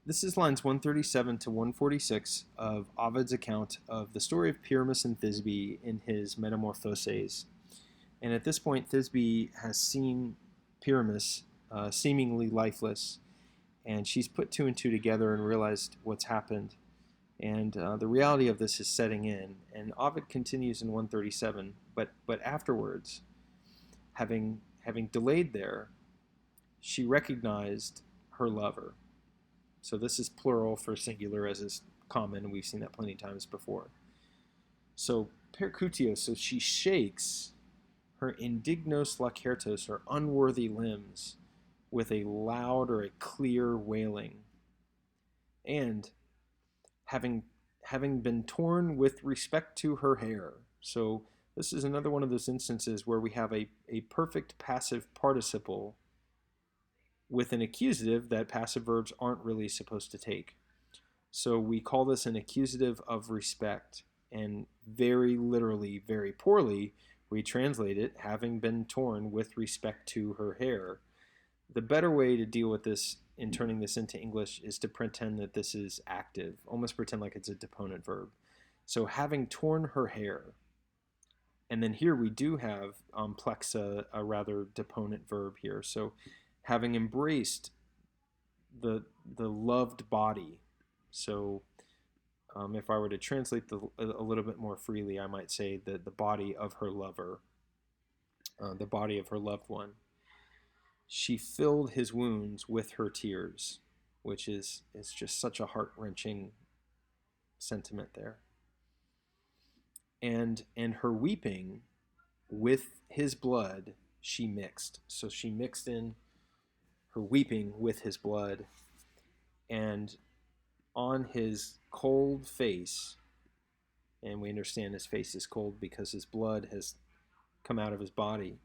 This is lines 137 to 146 of Ovid's account of the story of Pyramus and Thisbe in his Metamorphoses. And at this point, Thisbe has seen Pyramus seemingly lifeless, and she's put two and two together and realized what's happened. And the reality of this is setting in. And Ovid continues in 137, but afterwards, having delayed there, she recognized her lover. So this is plural for singular, as is common, and we've seen that plenty of times before. So percutio, so she shakes her indignos lacertos, her unworthy limbs, with a loud or a clear wailing. And having been torn with respect to her hair. So this is another one of those instances where we have a perfect passive participle with an accusative that passive verbs aren't really supposed to take. So we call this an accusative of respect, and very literally, very poorly, we translate it, having been torn with respect to her hair. The better way to deal with this in turning this into English is to pretend that this is active, almost pretend like it's a deponent verb. So having torn her hair, and then here we do have plexa, a rather deponent verb here. So having embraced the loved body. So if I were to translate a little bit more freely, I might say that the body of her lover, the body of her loved one. She filled his wounds with her tears, which is just such a heart-wrenching sentiment there. And her weeping with his blood she mixed. So she mixed in her weeping with his blood, and on his cold face, and we understand his face is cold because his blood has come out of his body,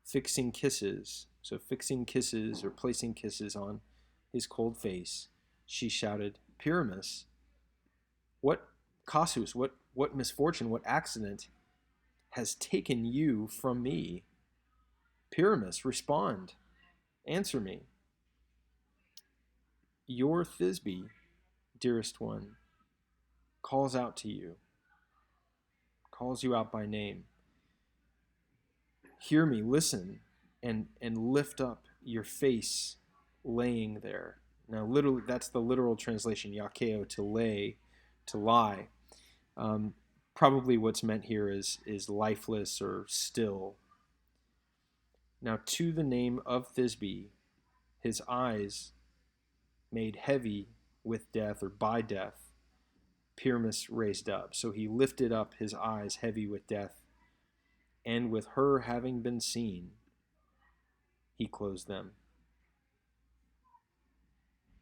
fixing kisses, so fixing kisses or placing kisses on his cold face, she shouted, Pyramus, what casus, what misfortune, what accident has taken you from me? Pyramus, respond. Answer me. Your Thisbe, dearest one, calls out to you, calls you out by name. Hear me, listen, and lift up your face laying there. Now, literally, that's the literal translation, yakeo, to lay, to lie. Probably what's meant here is lifeless or still. Now, to the name of Thisbe, his eyes made heavy with death or by death, Pyramus raised up. So he lifted up his eyes heavy with death, and with her having been seen, he closed them.